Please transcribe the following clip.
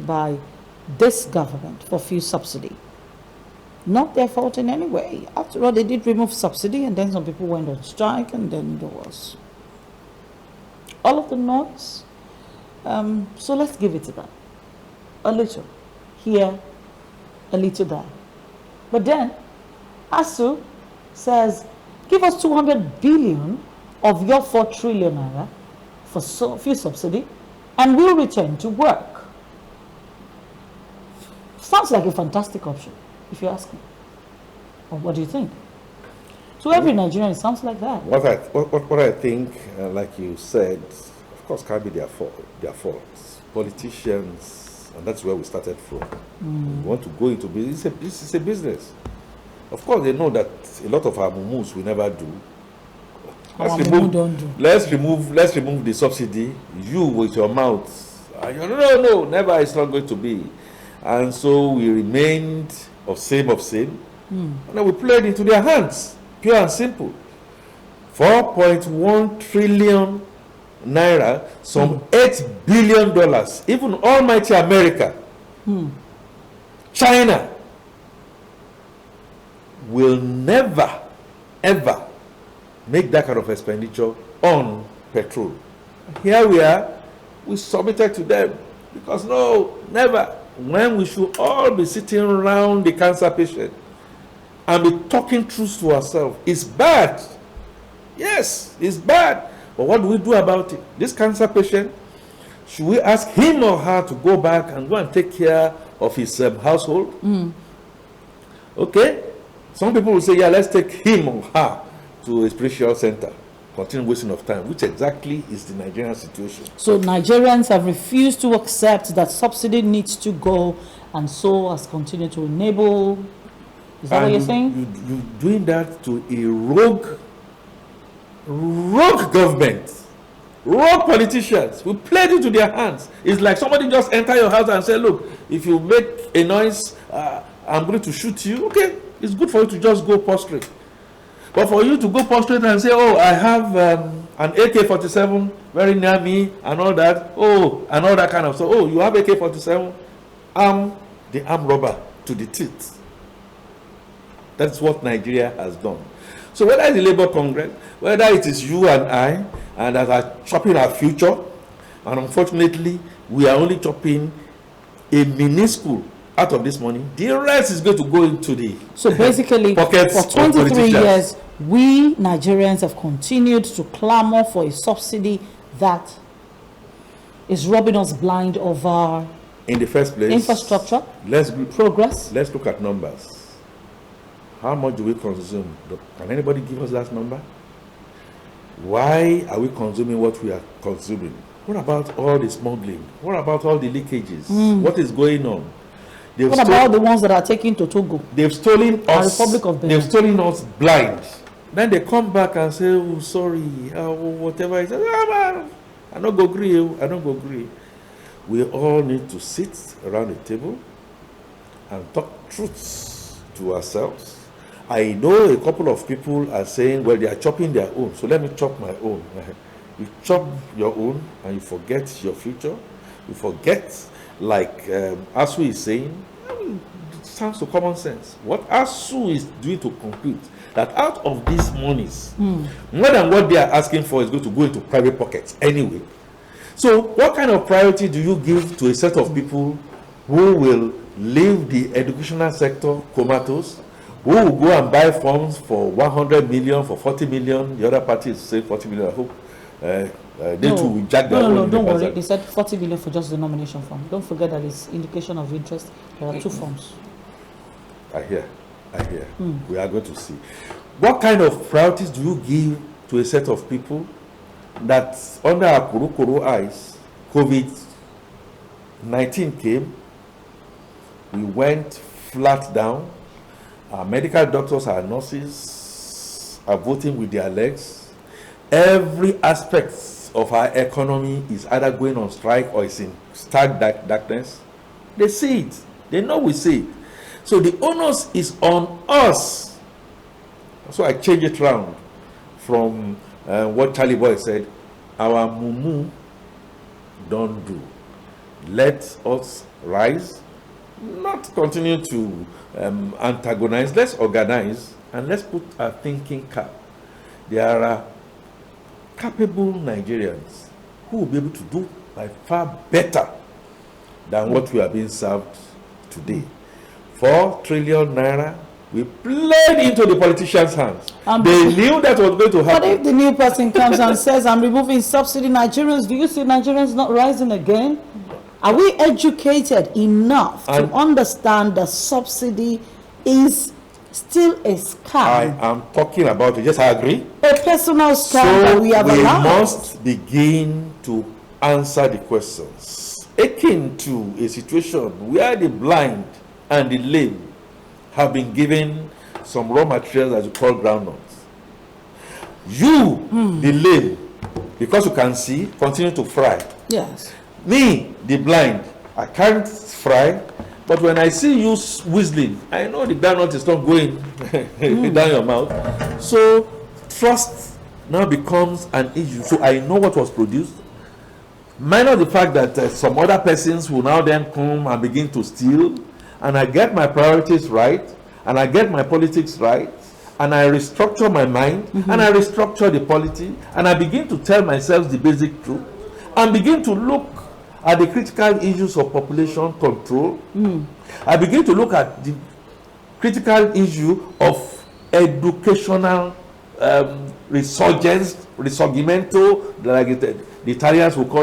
used by this government for fuel subsidy. Not their fault in any way. After all, they did remove subsidy, and then some people went on strike, and then there was all of the noise. So let's give it to them. A little here, a little there. But then ASUU says, give us 200 billion of your 4 trillion naira for fuel subsidy, and we'll return to work. Sounds like a fantastic option, if you ask me. Or what do you think? To every Nigerian, it sounds like that. What I think, like you said, of course, can't be their fault. Politicians, and that's where we started from. We want to go into business. It's a business. Of course, they know that a lot of our mumus will never do. Let's remove the subsidy. You with your mouth, no, never. It's not going to be. And so we remained of same. And then we played into their hands, pure and simple. 4.1 trillion naira, some $8 billion. Even almighty America, China, will never, ever make that kind of expenditure on petrol. Here we are, we submitted to them, because no, never. When we should all be sitting around the cancer patient and be talking truth to ourselves. It's bad. Yes, it's bad. But what do we do about it? This cancer patient, should we ask him or her to go back and go and take care of his household? Okay? Some people will say, yeah, let's take him or her to a spiritual center. Continue wasting of time, which exactly is the Nigerian situation. So Nigerians have refused to accept that subsidy needs to go, and so has continued to enable. Is that what you're saying? You're doing that to a rogue government, rogue politicians. We played into their hands. It's like somebody just enter your house and say, look, if you make a noise, I'm going to shoot you. Okay, it's good for you to just go prostrate. But for you to go prostrate and say, oh, I have an AK-47 very near me and all that, and all that kind of stuff. Oh, you have AK-47? I'm the armed robber to the teeth. That's what Nigeria has done. So whether it's the Labour Congress, whether it is you and I, and that are chopping our future, and unfortunately, we are only chopping a minuscule out of this money, the rest is going to go into the so basically pockets for 23 years, we Nigerians have continued to clamor for a subsidy that is robbing us blind of our in the first place infrastructure, progress. Let's look at numbers. How much do we consume? Can anybody give us that number? Why are we consuming what we are consuming? What about all the smuggling? What about all the leakages? What is going on? What about the ones that are taken to Togo? They've stolen us. Republic of Benin. They've stolen us blind. Then they come back and say, "Oh, sorry, whatever." It is. I don't go agree. I don't go agree. We all need to sit around the table and talk truths to ourselves. I know a couple of people are saying, "Well, they are chopping their own, so let me chop my own." You chop your own and you forget your future. You forget. Like ASUU is saying, it sounds to common sense. What ASUU is doing to compute that out of these monies, more than what they are asking for is going to go into private pockets anyway. So what kind of priority do you give to a set of people who will leave the educational sector comatose, who will go and buy funds for 100 million, for 40 million, the other party is saying 40 million, I hope. They too will jack their own. No, don't worry. They said 40 million for just the nomination form. Don't forget that it's indication of interest. There are 2 forms. I hear. We are going to see. What kind of priorities do you give to a set of people that under our kuru eyes, COVID-19 came, we went flat down, our medical doctors, our nurses are voting with their legs. Every aspect of our economy is either going on strike or is in stark darkness. They see it. They know we see it. So the onus is on us. So I change it round from what Charlie Boy said, our mumu don't do. Let us rise, not continue to antagonize. Let's organize and let's put our thinking cap. There are capable Nigerians who will be able to do by far better than what we are being served today. 4 trillion naira, we played into the politicians' hands. They knew that was going to happen. But if the new person comes and says, I'm removing subsidy, Nigerians, do you see Nigerians not rising again? Are we educated enough to understand that subsidy is still a scam? I am talking about it. Yes, I agree. A personal scam that we have allowed. We must begin to answer the questions. Akin to a situation where the blind and the lame have been given some raw materials as you call groundnuts. You, the lame, because you can see, continue to fry. Yes. Me, the blind, I can't fry, but when I see you whistling, I know the groundnut is not going down your mouth. So trust now becomes an issue. So I know what was produced. Minus the fact that some other persons will now then come and begin to steal, and I get my priorities right, and I get my politics right, and I restructure my mind, and I restructure the polity, and I begin to tell myself the basic truth, and begin to look at the critical issues of population control. I begin to look at the critical issue of educational resurgence, risorgimento, like the Italians will call